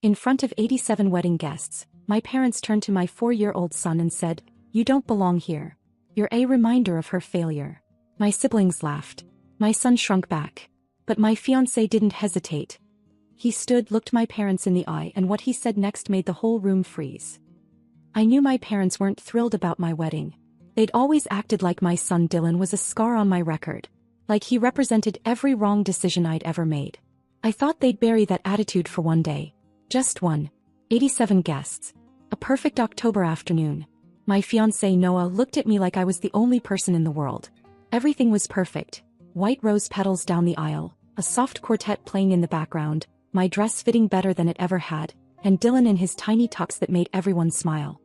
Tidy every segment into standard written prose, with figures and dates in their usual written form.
In front of 87 wedding guests, my parents turned to my 4-year-old son and said, "You don't belong here. You're a reminder of her failure." My siblings laughed. My son shrunk back. But my fiancé didn't hesitate. He stood, looked my parents in the eye, and what he said next made the whole room freeze. I knew my parents weren't thrilled about my wedding. They'd always acted like my son Dylan was a scar on my record. Like he represented every wrong decision I'd ever made. I thought they'd bury that attitude for one day. Just one. 87 guests. A perfect October afternoon. My fiancé Noah looked at me like I was the only person in the world. Everything was perfect. White rose petals down the aisle, a soft quartet playing in the background, my dress fitting better than it ever had, and Dylan in his tiny tux that made everyone smile.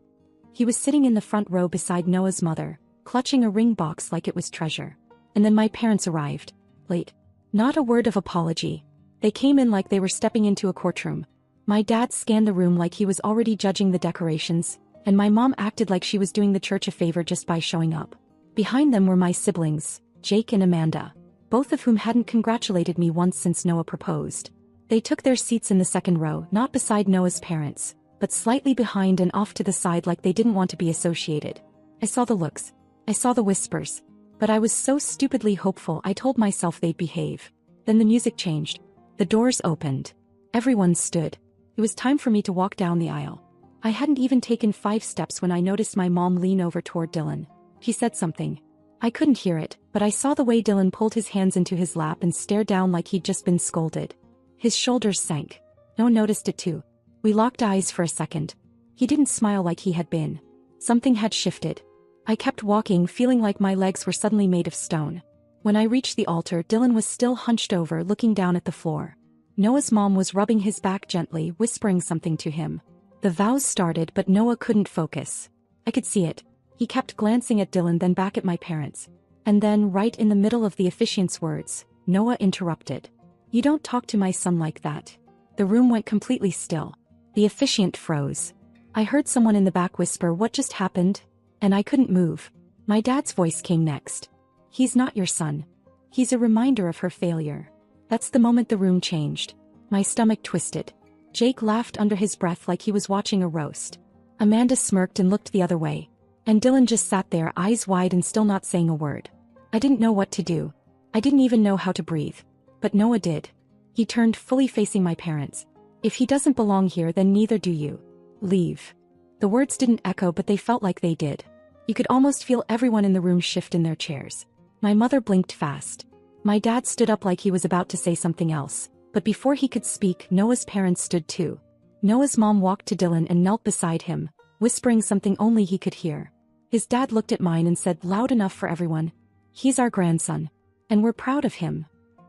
He was sitting in the front row beside Noah's mother, clutching a ring box like it was treasure. And then my parents arrived. Late. Not a word of apology. They came in like they were stepping into a courtroom. My dad scanned the room like he was already judging the decorations, and my mom acted like she was doing the church a favor just by showing up. Behind them were my siblings, Jake and Amanda, both of whom hadn't congratulated me once since Noah proposed. They took their seats in the second row, not beside Noah's parents, but slightly behind and off to the side like they didn't want to be associated. I saw the looks. I saw the whispers. But I was so stupidly hopeful I told myself they'd behave. Then the music changed. The doors opened. Everyone stood. It was time for me to walk down the aisle. I hadn't even taken 5 steps when I noticed my mom lean over toward Dylan. He said something. I couldn't hear it, but I saw the way Dylan pulled his hands into his lap and stared down like he'd just been scolded. His shoulders sank. Noah noticed it too. We locked eyes for a second. He didn't smile like he had been. Something had shifted. I kept walking, feeling like my legs were suddenly made of stone. When I reached the altar, Dylan was still hunched over, looking down at the floor. Noah's mom was rubbing his back gently, whispering something to him. The vows started, but Noah couldn't focus. I could see it. He kept glancing at Dylan, then back at my parents. And then, right in the middle of the officiant's words, Noah interrupted. "You don't talk to my son like that." The room went completely still. The officiant froze. I heard someone in the back whisper, "What just happened?" And I couldn't move. My dad's voice came next. "He's not your son. He's a reminder of her failure." That's the moment the room changed. My stomach twisted. Jake laughed under his breath like he was watching a roast. Amanda smirked and looked the other way. And Dylan just sat there, eyes wide and still not saying a word. I didn't know what to do. I didn't even know how to breathe. But Noah did. He turned, fully facing my parents. "If he doesn't belong here, then neither do you. Leave." The words didn't echo, but they felt like they did. You could almost feel everyone in the room shift in their chairs. My mother blinked fast. My dad stood up like he was about to say something else, but before he could speak, Noah's parents stood too. Noah's mom walked to Dylan and knelt beside him, whispering something only he could hear. His dad looked at mine and said loud enough for everyone, "He's our grandson. And we're proud of him."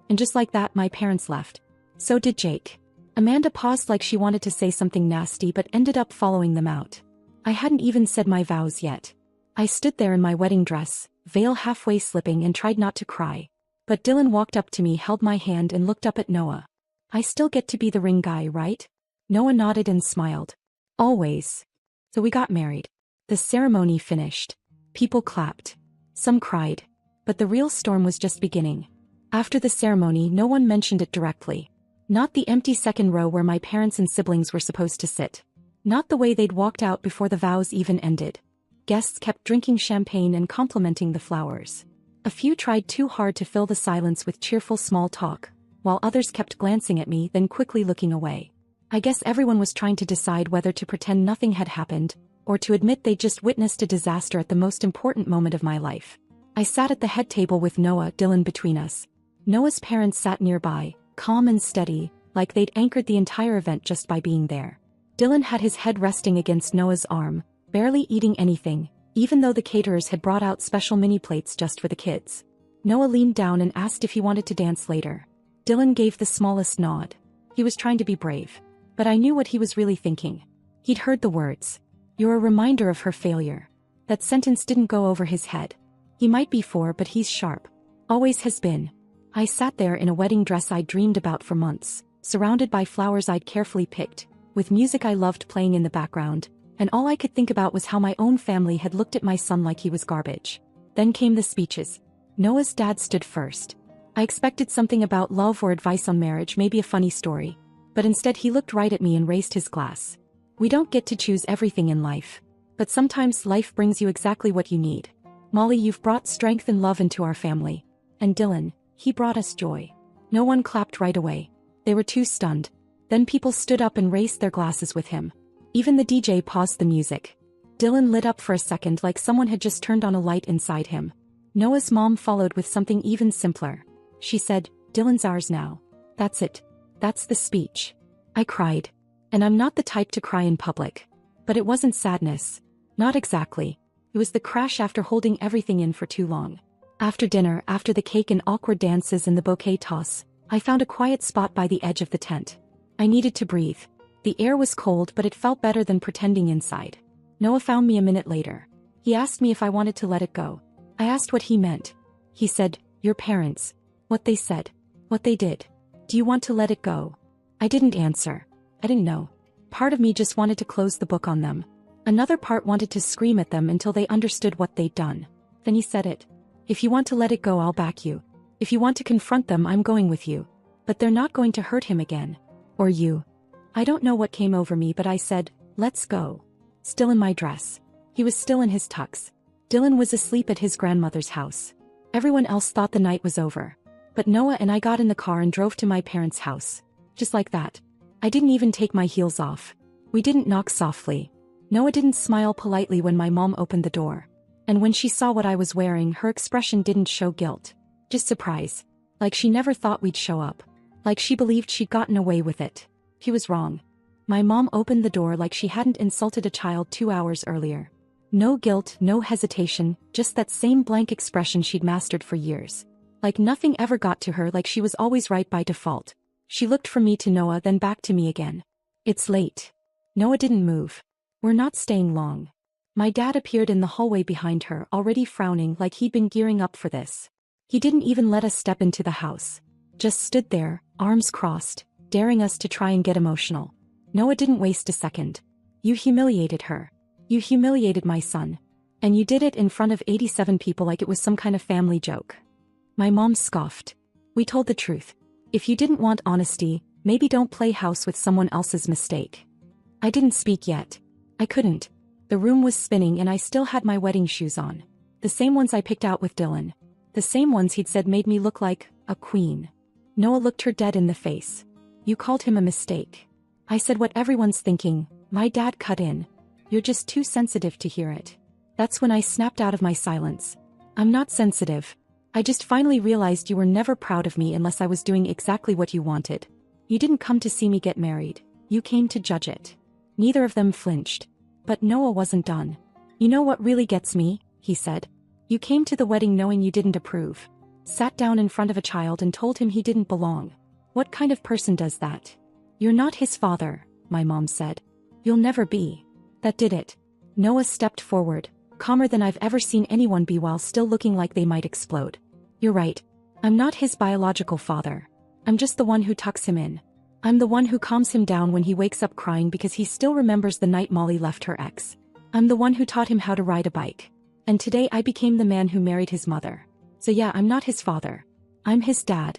And just like that, my parents left. So did Jake. Amanda paused like she wanted to say something nasty but ended up following them out. I hadn't even said my vows yet. I stood there in my wedding dress, veil halfway slipping, and tried not to cry. But Dylan walked up to me, held my hand and looked up at Noah. "I still get to be the ring guy, right?" Noah nodded and smiled. "Always." So we got married. The ceremony finished. People clapped. Some cried. But the real storm was just beginning. After the ceremony, no one mentioned it directly. Not the empty second row where my parents and siblings were supposed to sit. Not the way they'd walked out before the vows even ended. Guests kept drinking champagne and complimenting the flowers. A few tried too hard to fill the silence with cheerful small talk, while others kept glancing at me, then quickly looking away. I guess everyone was trying to decide whether to pretend nothing had happened, or to admit they just witnessed a disaster at the most important moment of my life. I sat at the head table with Noah, Dylan between us. Noah's parents sat nearby, calm and steady, like they'd anchored the entire event just by being there. Dylan had his head resting against Noah's arm, barely eating anything, even though the caterers had brought out special mini plates just for the kids. Noah leaned down and asked if he wanted to dance later. Dylan gave the smallest nod. He was trying to be brave. But I knew what he was really thinking. He'd heard the words. "You're a reminder of her failure." That sentence didn't go over his head. He might be 4, but he's sharp. Always has been. I sat there in a wedding dress I'd dreamed about for months, surrounded by flowers I'd carefully picked, with music I loved playing in the background, and all I could think about was how my own family had looked at my son like he was garbage. Then came the speeches. Noah's dad stood first. I expected something about love or advice on marriage, maybe a funny story. But instead he looked right at me and raised his glass. We don't get to choose everything in life. But sometimes life brings you exactly what you need. Molly, you've brought strength and love into our family. And Dylan, he brought us joy. No one clapped right away. They were too stunned. Then people stood up and raised their glasses with him. Even the DJ paused the music. Dylan lit up for a second like someone had just turned on a light inside him. Noah's mom followed with something even simpler. She said, "Dylan's ours now." That's it. That's the speech. I cried. And I'm not the type to cry in public. But it wasn't sadness. Not exactly. It was the crash after holding everything in for too long. After dinner, after the cake and awkward dances and the bouquet toss, I found a quiet spot by the edge of the tent. I needed to breathe. The air was cold, but it felt better than pretending inside. Noah found me a minute later. He asked me if I wanted to let it go. I asked what he meant. He said, "Your parents. What they said. What they did. Do you want to let it go?" I didn't answer. I didn't know. Part of me just wanted to close the book on them. Another part wanted to scream at them until they understood what they'd done. Then he said it. "If you want to let it go, I'll back you. If you want to confront them, I'm going with you. But they're not going to hurt him again. Or you." I don't know what came over me, but I said, "Let's go." Still in my dress. He was still in his tux. Dylan was asleep at his grandmother's house. Everyone else thought the night was over. But Noah and I got in the car and drove to my parents' house. Just like that. I didn't even take my heels off. We didn't knock softly. Noah didn't smile politely when my mom opened the door. And when she saw what I was wearing, her expression didn't show guilt. Just surprise. Like she never thought we'd show up. Like she believed she'd gotten away with it. He was wrong. My mom opened the door like she hadn't insulted a child 2 hours earlier. No guilt, no hesitation, just that same blank expression she'd mastered for years. Like nothing ever got to her, like she was always right by default. She looked from me to Noah, then back to me again. "It's late." Noah didn't move. "We're not staying long." My dad appeared in the hallway behind her, already frowning like he'd been gearing up for this. He didn't even let us step into the house. Just stood there, arms crossed, daring us to try and get emotional. Noah didn't waste a second. "You humiliated her. You humiliated my son. And you did it in front of 87 people like it was some kind of family joke." My mom scoffed. "We told the truth. If you didn't want honesty, maybe don't play house with someone else's mistake." I didn't speak yet. I couldn't. The room was spinning and I still had my wedding shoes on. The same ones I picked out with Dylan. The same ones he'd said made me look like a queen. Noah looked her dead in the face. "You called him a mistake." I said what everyone's thinking. My dad cut in. "You're just too sensitive to hear it." That's when I snapped out of my silence. "I'm not sensitive. I just finally realized you were never proud of me unless I was doing exactly what you wanted. You didn't come to see me get married. You came to judge it." Neither of them flinched. But Noah wasn't done. "You know what really gets me?" he said. "You came to the wedding knowing you didn't approve. Sat down in front of a child and told him he didn't belong. What kind of person does that?" "You're not his father," my mom said. "You'll never be." That did it. Noah stepped forward, calmer than I've ever seen anyone be while still looking like they might explode. "You're right. I'm not his biological father. I'm just the one who tucks him in. I'm the one who calms him down when he wakes up crying because he still remembers the night Molly left her ex. I'm the one who taught him how to ride a bike. And today I became the man who married his mother. So yeah, I'm not his father. I'm his dad."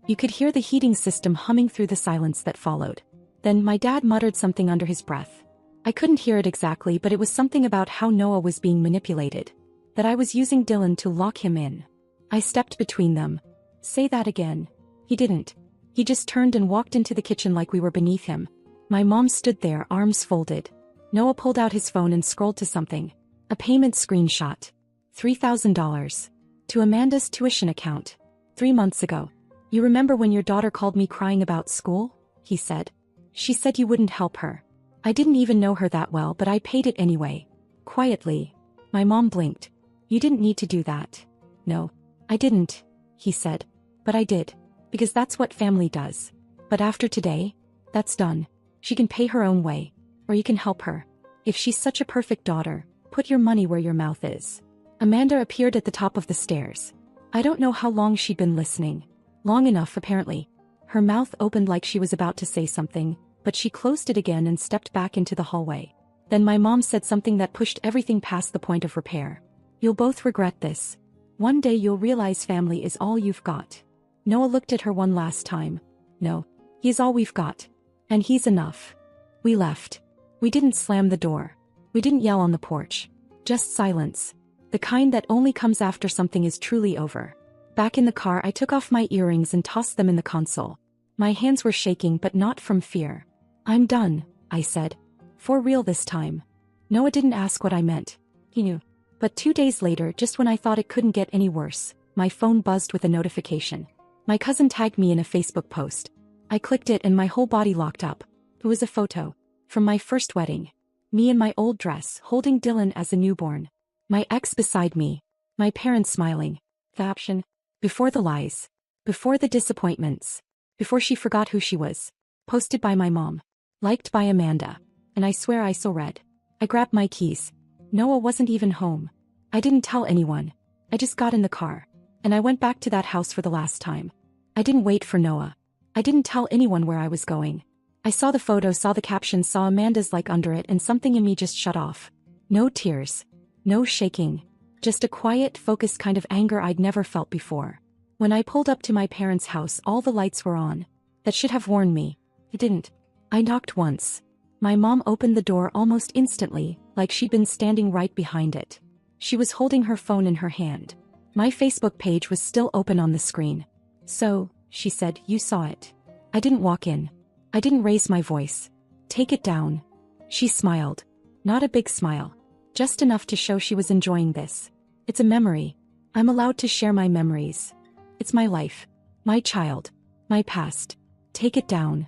You could hear the heating system humming through the silence that followed. Then my dad muttered something under his breath. I couldn't hear it exactly, but it was something about how Noah was being manipulated. That I was using Dylan to lock him in. I stepped between them. "Say that again." He didn't. He just turned and walked into the kitchen like we were beneath him. My mom stood there, arms folded. Noah pulled out his phone and scrolled to something. A payment screenshot. $3,000. To Amanda's tuition account. 3 months ago. "You remember when your daughter called me crying about school?" he said. "She said you wouldn't help her. I didn't even know her that well, but I paid it anyway." Quietly. My mom blinked. "You didn't need to do that." "No. I didn't," he said. "But I did. Because that's what family does. But after today, that's done. She can pay her own way. Or you can help her. If she's such a perfect daughter, put your money where your mouth is." Amanda appeared at the top of the stairs. I don't know how long she'd been listening. Long enough, apparently. Her mouth opened like she was about to say something, but she closed it again and stepped back into the hallway. Then my mom said something that pushed everything past the point of repair. "You'll both regret this. One day you'll realize family is all you've got." Noah looked at her one last time. "No. He is all we've got. And he's enough. We left. We didn't slam the door. We didn't yell on the porch. Just silence. The kind that only comes after something is truly over. Back in the car, I took off my earrings and tossed them in the console. My hands were shaking, but not from fear. I'm done, I said. For real this time. Noah didn't ask what I meant. He knew. But 2 days later, just when I thought it couldn't get any worse, my phone buzzed with a notification. My cousin tagged me in a Facebook post. I clicked it and my whole body locked up. It was a photo. From my first wedding. Me in my old dress, holding Dylan as a newborn. My ex beside me. My parents smiling. Caption. Before the lies. Before the disappointments. Before she forgot who she was. Posted by my mom. Liked by Amanda. And I swear I so read. I grabbed my keys. Noah wasn't even home. I didn't tell anyone. I just got in the car. And I went back to that house for the last time. I didn't wait for Noah. I didn't tell anyone where I was going. I saw the photo, saw the caption, saw Amanda's like under it, and something in me just shut off. No tears. No shaking. Just a quiet, focused kind of anger I'd never felt before. When I pulled up to my parents' house, all the lights were on. That should have warned me. It didn't. I knocked once. My mom opened the door almost instantly, like she'd been standing right behind it. She was holding her phone in her hand. My Facebook page was still open on the screen. So, she said, you saw it. I didn't walk in. I didn't raise my voice. Take it down. She smiled. Not a big smile. Just enough to show she was enjoying this. It's a memory. I'm allowed to share my memories. It's my life. My child. My past. Take it down.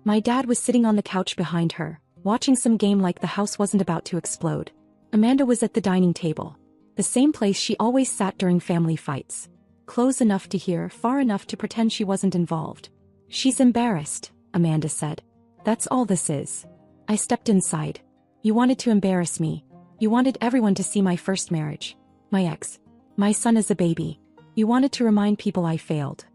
My dad was sitting on the couch behind her, watching some game like the house wasn't about to explode. Amanda was at the dining table. The same place she always sat during family fights. Close enough to hear, far enough to pretend she wasn't involved. She's embarrassed, Amanda said. That's all this is. I stepped inside. You wanted to embarrass me. You wanted everyone to see my first marriage. My ex. My son as a baby. You wanted to remind people I failed.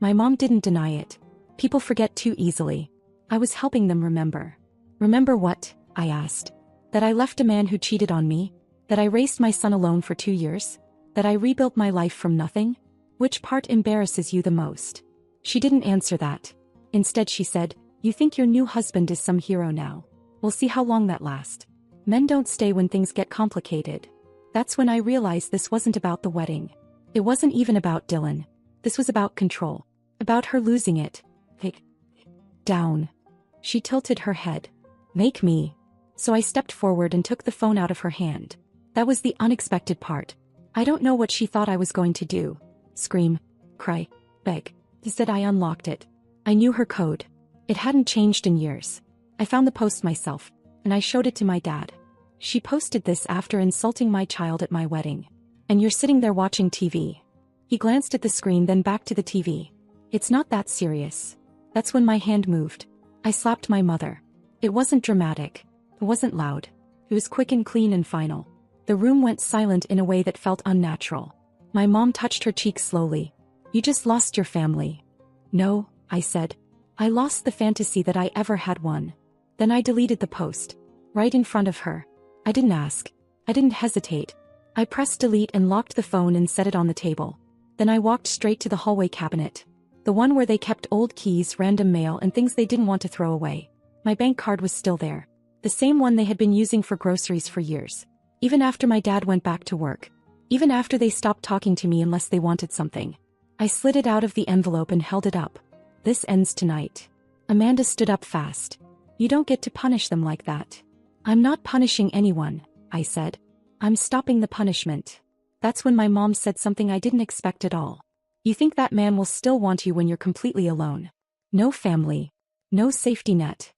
My mom didn't deny it. People forget too easily. I was helping them remember. Remember what? I asked. That I left a man who cheated on me? That I raised my son alone for 2 years? That I rebuilt my life from nothing? Which part embarrasses you the most? She didn't answer that. Instead she said, you think your new husband is some hero now. We'll see how long that lasts. Men don't stay when things get complicated. That's when I realized this wasn't about the wedding. It wasn't even about Dylan. This was about control. About her losing it. Down. She tilted her head. Make me. So I stepped forward and took the phone out of her hand. That was the unexpected part. I don't know what she thought I was going to do. Scream. Cry. Beg. Instead I unlocked it. I knew her code. It hadn't changed in years. I found the post myself, and I showed it to my dad. She posted this after insulting my child at my wedding. And you're sitting there watching TV. He glanced at the screen, then back to the TV. It's not that serious. That's when my hand moved. I slapped my mother. It wasn't dramatic. It wasn't loud. It was quick and clean and final. The room went silent in a way that felt unnatural. My mom touched her cheek slowly. You just lost your family. No, I said. I lost the fantasy that I ever had one. Then I deleted the post. Right in front of her. I didn't ask. I didn't hesitate. I pressed delete and locked the phone and set it on the table. Then I walked straight to the hallway cabinet. The one where they kept old keys, random mail, and things they didn't want to throw away. My bank card was still there. The same one they had been using for groceries for years. Even after my dad went back to work. Even after they stopped talking to me unless they wanted something. I slid it out of the envelope and held it up. This ends tonight. Amanda stood up fast. You don't get to punish them like that. I'm not punishing anyone, I said. I'm stopping the punishment. That's when my mom said something I didn't expect at all. You think that man will still want you when you're completely alone. No family. No safety net.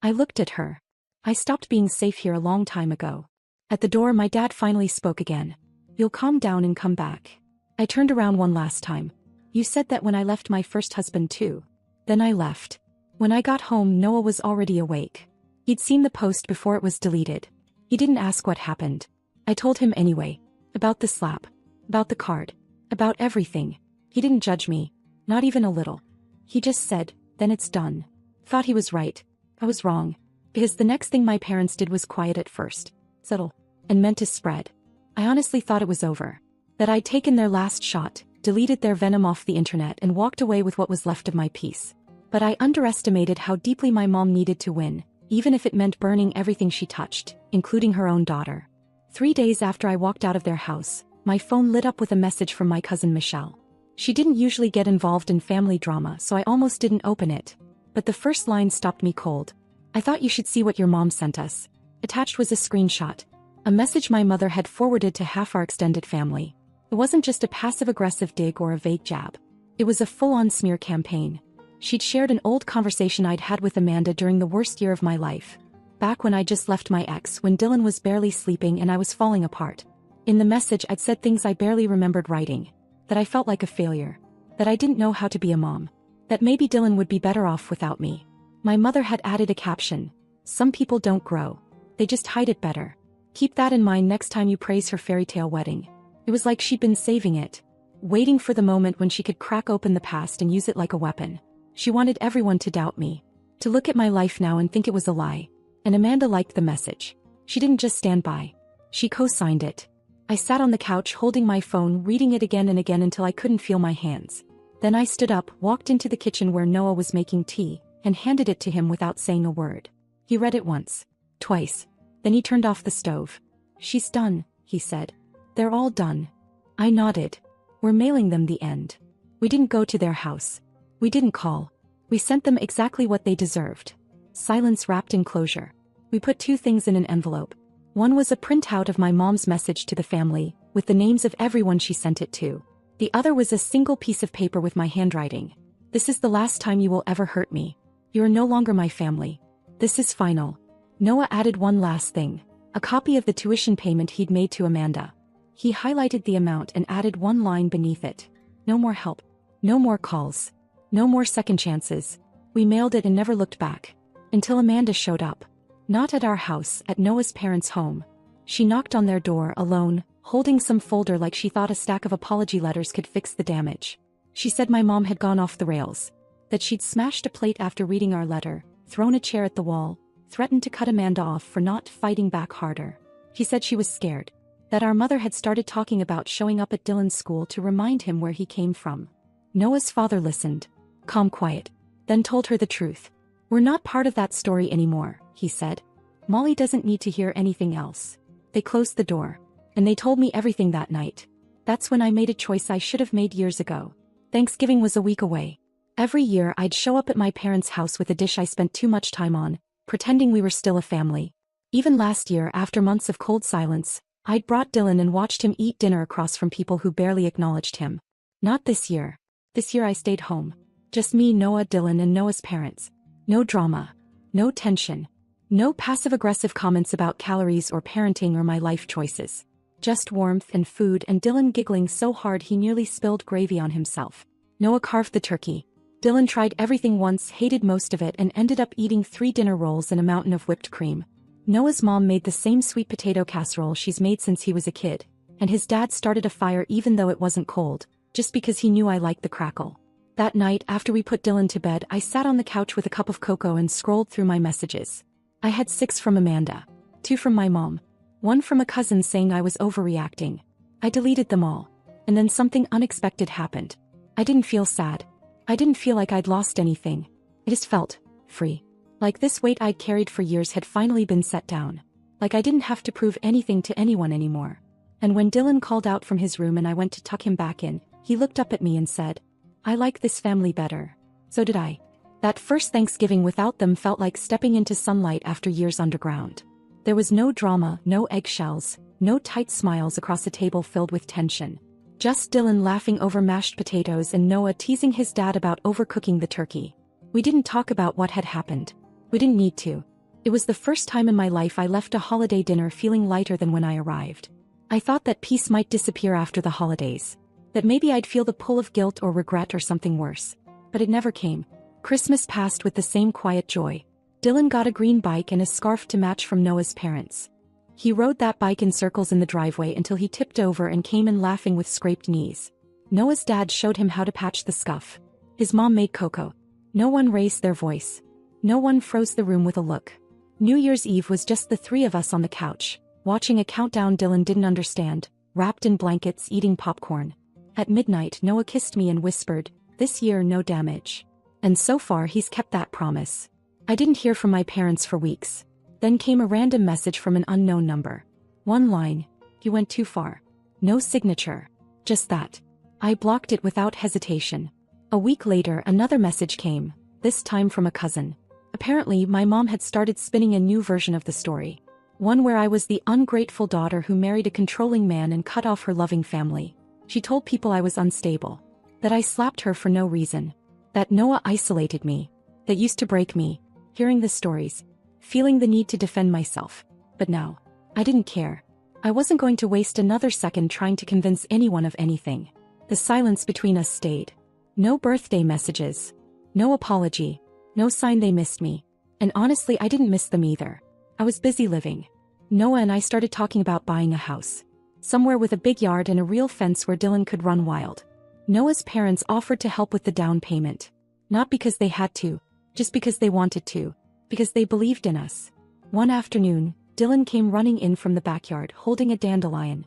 I looked at her. I stopped being safe here a long time ago. At the door my dad finally spoke again. You'll calm down and come back. I turned around one last time. You said that when I left my first husband too. Then I left. When I got home Noah was already awake. He'd seen the post before it was deleted. He didn't ask what happened. I told him anyway. About the slap. About the card. About everything. He didn't judge me. Not even a little. He just said, then it's done. Thought he was right. I was wrong. Because the next thing my parents did was quiet at first. Settle. And meant to spread. I honestly thought it was over. That I'd taken their last shot, deleted their venom off the internet and walked away with what was left of my peace. But I underestimated how deeply my mom needed to win, even if it meant burning everything she touched, including her own daughter. 3 days after I walked out of their house, my phone lit up with a message from my cousin Michelle. She didn't usually get involved in family drama, so I almost didn't open it. But the first line stopped me cold. "I thought you should see what your mom sent us." Attached was a screenshot. A message my mother had forwarded to half our extended family. It wasn't just a passive-aggressive dig or a vague jab. It was a full-on smear campaign. She'd shared an old conversation I'd had with Amanda during the worst year of my life. Back when I just left my ex, when Dylan was barely sleeping and I was falling apart. In the message I'd said things I barely remembered writing. That I felt like a failure. That I didn't know how to be a mom. That maybe Dylan would be better off without me. My mother had added a caption. "Some people don't grow. They just hide it better. Keep that in mind next time you praise her fairy tale wedding." It was like she'd been saving it. Waiting for the moment when she could crack open the past and use it like a weapon. She wanted everyone to doubt me. To look at my life now and think it was a lie. And Amanda liked the message. She didn't just stand by. She co-signed it. I sat on the couch holding my phone, reading it again and again until I couldn't feel my hands. Then I stood up, walked into the kitchen where Noah was making tea, and handed it to him without saying a word. He read it once. Twice. Then he turned off the stove. "She's done," he said. "They're all done." I nodded. "We're mailing them the end." We didn't go to their house. We didn't call. We sent them exactly what they deserved. Silence wrapped in closure. We put 2 things in an envelope. One was a printout of my mom's message to the family, with the names of everyone she sent it to. The other was a single piece of paper with my handwriting. "This is the last time you will ever hurt me. You are no longer my family. This is final." Noah added one last thing. A copy of the tuition payment he'd made to Amanda. He highlighted the amount and added one line beneath it. "No more help. No more calls. No more second chances." We mailed it and never looked back. Until Amanda showed up. Not at our house, at Noah's parents' home. She knocked on their door alone, holding some folder like she thought a stack of apology letters could fix the damage. She said my mom had gone off the rails. That she'd smashed a plate after reading our letter, thrown a chair at the wall, threatened to cut Amanda off for not fighting back harder. She said she was scared. That our mother had started talking about showing up at Dylan's school to remind him where he came from. Noah's father listened. Calm, quiet. Then told her the truth. "We're not part of that story anymore," he said. "Molly doesn't need to hear anything else." They closed the door. And they told me everything that night. That's when I made a choice I should have made years ago. Thanksgiving was a week away. Every year I'd show up at my parents' house with a dish I spent too much time on, pretending we were still a family. Even last year, after months of cold silence, I'd brought Dylan and watched him eat dinner across from people who barely acknowledged him. Not this year. This year I stayed home. Just me, Noah, Dylan, and Noah's parents. No drama. No tension. No passive-aggressive comments about calories or parenting or my life choices. Just warmth and food and Dylan giggling so hard he nearly spilled gravy on himself. Noah carved the turkey. Dylan tried everything once, hated most of it, and ended up eating 3 dinner rolls and a mountain of whipped cream. Noah's mom made the same sweet potato casserole she's made since he was a kid, and his dad started a fire even though it wasn't cold, just because he knew I liked the crackle. That night, after we put Dylan to bed, I sat on the couch with a cup of cocoa and scrolled through my messages. I had 6 from Amanda. 2 from my mom. 1 from a cousin saying I was overreacting. I deleted them all. And then something unexpected happened. I didn't feel sad. I didn't feel like I'd lost anything. I just felt free. Like this weight I'd carried for years had finally been set down. Like I didn't have to prove anything to anyone anymore. And when Dylan called out from his room and I went to tuck him back in, he looked up at me and said, "I like this family better." So did I. That first Thanksgiving without them felt like stepping into sunlight after years underground. There was no drama, no eggshells, no tight smiles across a table filled with tension. Just Dylan laughing over mashed potatoes and Noah teasing his dad about overcooking the turkey. We didn't talk about what had happened. We didn't need to. It was the first time in my life I left a holiday dinner feeling lighter than when I arrived. I thought that peace might disappear after the holidays. That maybe I'd feel the pull of guilt or regret or something worse. But it never came. Christmas passed with the same quiet joy. Dylan got a green bike and a scarf to match from Noah's parents. He rode that bike in circles in the driveway until he tipped over and came in laughing with scraped knees. Noah's dad showed him how to patch the scuff. His mom made cocoa. No one raised their voice. No one froze the room with a look. New Year's Eve was just the 3 of us on the couch, watching a countdown Dylan didn't understand, wrapped in blankets eating popcorn. At midnight Noah kissed me and whispered, "This year no damage." And so far he's kept that promise. I didn't hear from my parents for weeks. Then came a random message from an unknown number. One line, "You went too far." No signature. Just that. I blocked it without hesitation. A week later another message came, this time from a cousin. Apparently my mom had started spinning a new version of the story. One where I was the ungrateful daughter who married a controlling man and cut off her loving family. She told people I was unstable. That I slapped her for no reason. That Noah isolated me. That used to break me. Hearing the stories. Feeling the need to defend myself. But now. I didn't care. I wasn't going to waste another second trying to convince anyone of anything. The silence between us stayed. No birthday messages. No apology. No sign they missed me. And honestly I didn't miss them either. I was busy living. Noah and I started talking about buying a house. Somewhere with a big yard and a real fence where Dylan could run wild. Noah's parents offered to help with the down payment. Not because they had to. Just because they wanted to. Because they believed in us. One afternoon, Dylan came running in from the backyard holding a dandelion.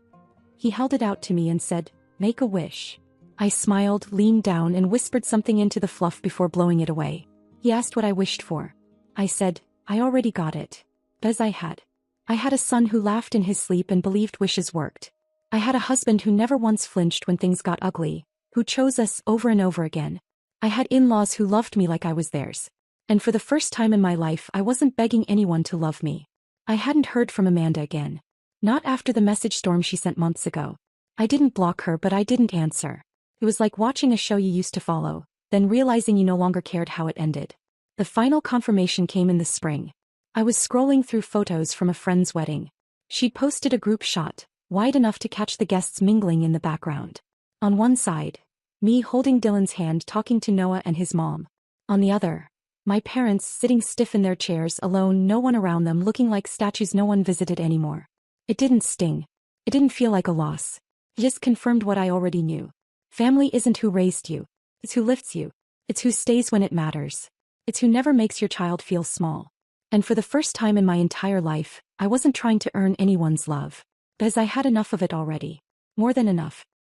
He held it out to me and said, "Make a wish." I smiled, leaned down and whispered something into the fluff before blowing it away. He asked what I wished for. I said, "I already got it." Bez I had. I had a son who laughed in his sleep and believed wishes worked. I had a husband who never once flinched when things got ugly, who chose us over and over again. I had in-laws who loved me like I was theirs. And for the first time in my life I wasn't begging anyone to love me. I hadn't heard from Amanda again. Not after the message storm she sent months ago. I didn't block her but I didn't answer. It was like watching a show you used to follow, then realizing you no longer cared how it ended. The final confirmation came in the spring. I was scrolling through photos from a friend's wedding. She'd posted a group shot, wide enough to catch the guests mingling in the background. On one side, me holding Dylan's hand talking to Noah and his mom. On the other, my parents sitting stiff in their chairs alone, no one around them, looking like statues no one visited anymore. It didn't sting. It didn't feel like a loss. It just confirmed what I already knew. Family isn't who raised you. It's who lifts you. It's who stays when it matters. It's who never makes your child feel small. And for the first time in my entire life, I wasn't trying to earn anyone's love. Because I had enough of it already. More than enough.